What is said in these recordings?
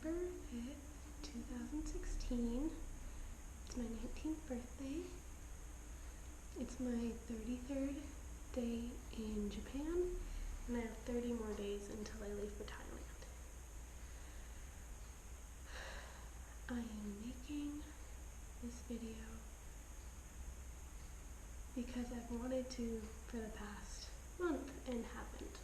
December 5th, 2016. It's my 19th birthday. It's my 33rd day in Japan, and I have 30 more days until I leave for Thailand. I am making this video because I've wanted to for the past month and haven't.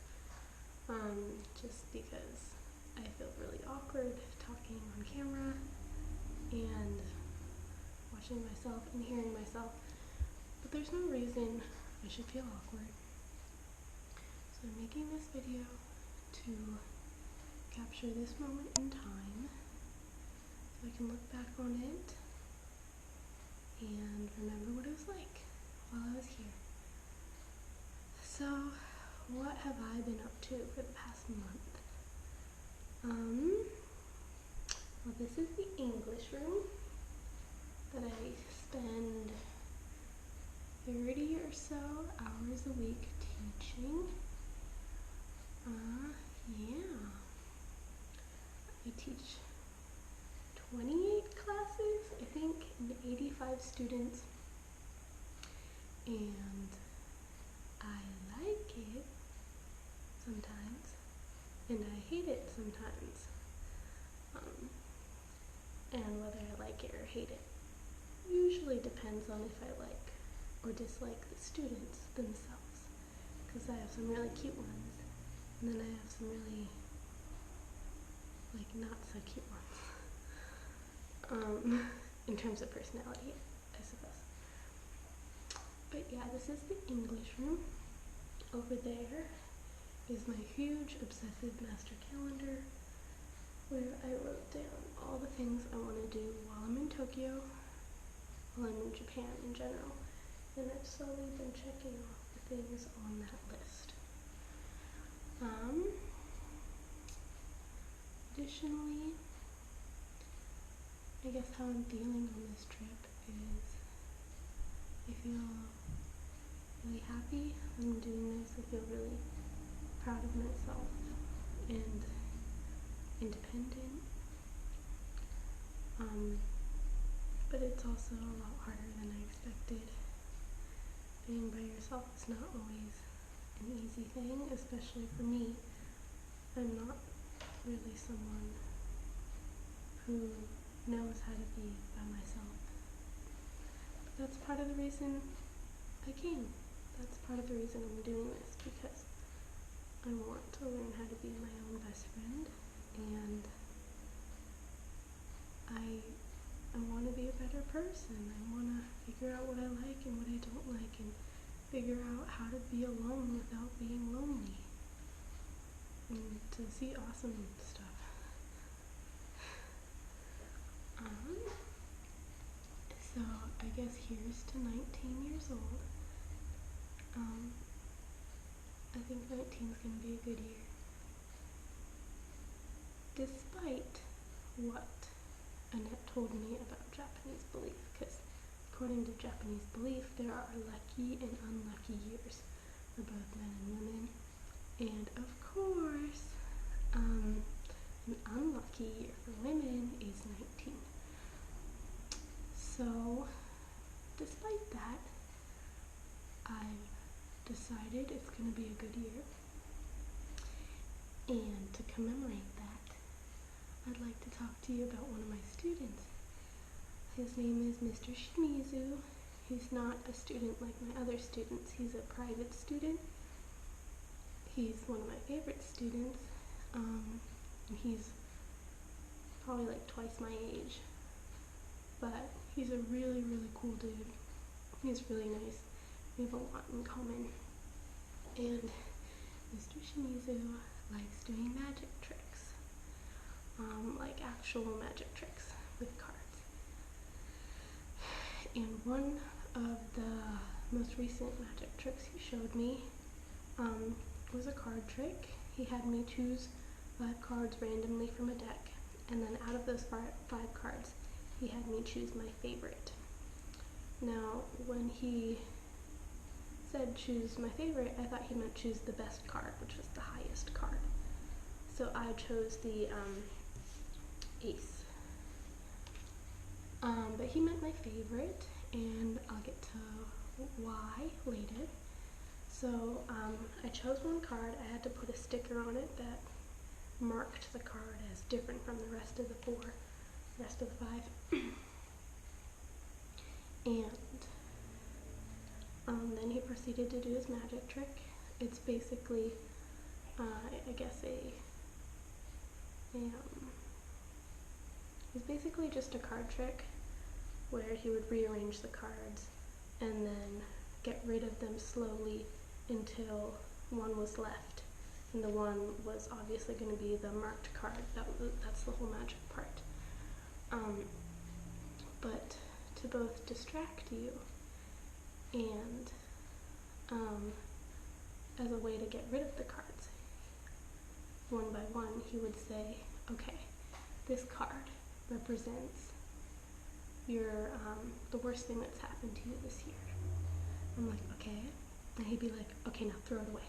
Just because I feel really awkward talking on camera and watching myself and hearing myself, but there's no reason I should feel awkward. So I'm making this video to capture this moment in time so I can look back on it and remember what it was like while I was here. So, what have I been up to for the past month? Well, this is the English room that I spend 30 or so hours a week teaching. Yeah. I teach 28 classes, I think, and 85 students. And I like it sometimes, and I hate it sometimes. And whether I like it or hate it usually depends on if I like or dislike the students themselves, because I have some really cute ones, and then I have some really, not so cute ones, in terms of personality, I suppose. But yeah, this is the English room. Over there is my huge obsessive master calendar, where I wrote down all the things I want to do while I'm in Tokyo, while I'm in Japan in general, and I've slowly been checking off the things on that list. Additionally, I guess how I'm feeling on this trip is I feel really happy I'm doing this. I feel really proud of myself and independent. But it's also a lot harder than I expected. Being by yourself is not always an easy thing, especially for me. I'm not really someone who knows how to be by myself. But that's part of the reason I came. That's part of the reason I'm doing this, because I want to learn how to be my own best friend, and I want to be a better person. I want to figure out what I like and what I don't like, and figure out how to be alone without being lonely, and to see awesome stuff. So I guess here's to 19 years old. I think 19 is going to be a good year. Despite what Annette told me about Japanese belief, because according to Japanese belief, there are lucky and unlucky years for both men and women. And of course, an unlucky year for women is 19. So, despite that, I've decided it's going to be a good year. And to commemorate that, I'd like to talk to you about one of my students. His name is Mr. Shimizu. He's not a student like my other students. He's a private student. He's one of my favorite students. And he's probably like twice my age. But he's a really, really cool dude. He's really nice. We have a lot in common. And Mr. Shimizu likes doing magic tricks. Like actual magic tricks with cards. And one of the most recent magic tricks he showed me was a card trick. He had me choose 5 cards randomly from a deck, and then out of those 5 cards, he had me choose my favorite. Now, when he said choose my favorite, I thought he meant choose the best card, which was the highest card. So I chose the ace. But he meant my favorite, and I'll get to why later. So I chose one card. I had to put a sticker on it that marked the card as different from the rest of the five. And then he proceeded to do his magic trick. It's basically, I guess it's basically just a card trick where he would rearrange the cards and then get rid of them slowly until one was left. And the one was obviously going to be the marked card. That's the whole magic part. But to both distract you and as a way to get rid of the cards, one by one he would say, okay, this card represents your the worst thing that's happened to you this year. I'm like, okay. And he'd be like, okay, now throw it away.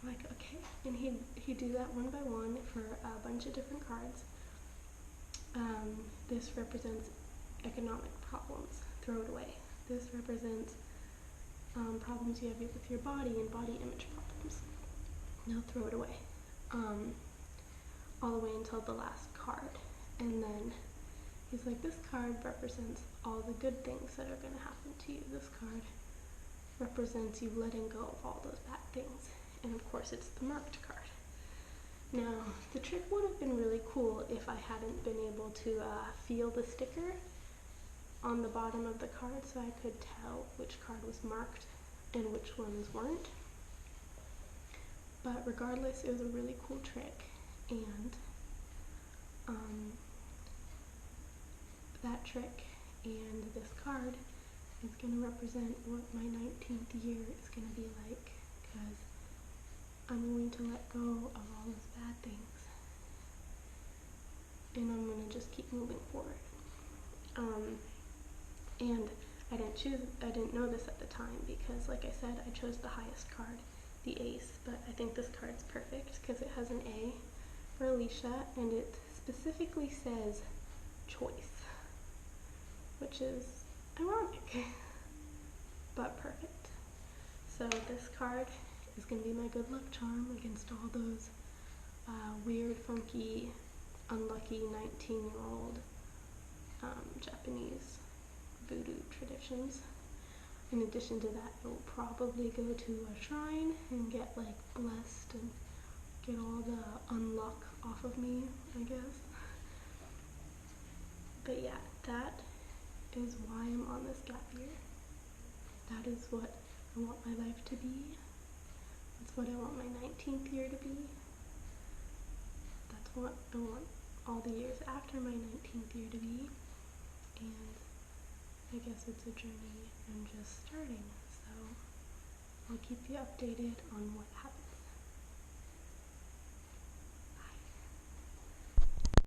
I'm like, okay. And he'd do that one by one for a bunch of different cards. This represents economic problems. Throw it away. This represents problems you have with your body and body image problems. Now throw it away. All the way until the last card. And then he's like, this card represents all the good things that are going to happen to you. This card represents you letting go of all those bad things. And of course it's the marked card. Now, the trick would have been really cool if I hadn't been able to feel the sticker on the bottom of the card so I could tell which card was marked and which ones weren't. But regardless, it was a really cool trick, and that trick and this card is going to represent what my 19th year is going to be like, because I'm going to let go of all those bad things, and I'm going to just keep moving forward. And I didn't know this at the time because, like I said, I chose the highest card, the ace, but I think this card's perfect because it has an A for Alicia, and it specifically says choice, which is ironic, but perfect. So this card is going to be my good luck charm against all those weird, funky, unlucky 19-year-old Japanese voodoo traditions. In addition to that, I will probably go to a shrine and get like blessed and get all the unluck off of me, I guess. But yeah, that is why I'm on this gap year. That is what I want my life to be. That's what I want my 19th year to be. That's what I want all the years after my 19th year to be. And I guess it's a journey I'm just starting, so I'll keep you updated on what happens.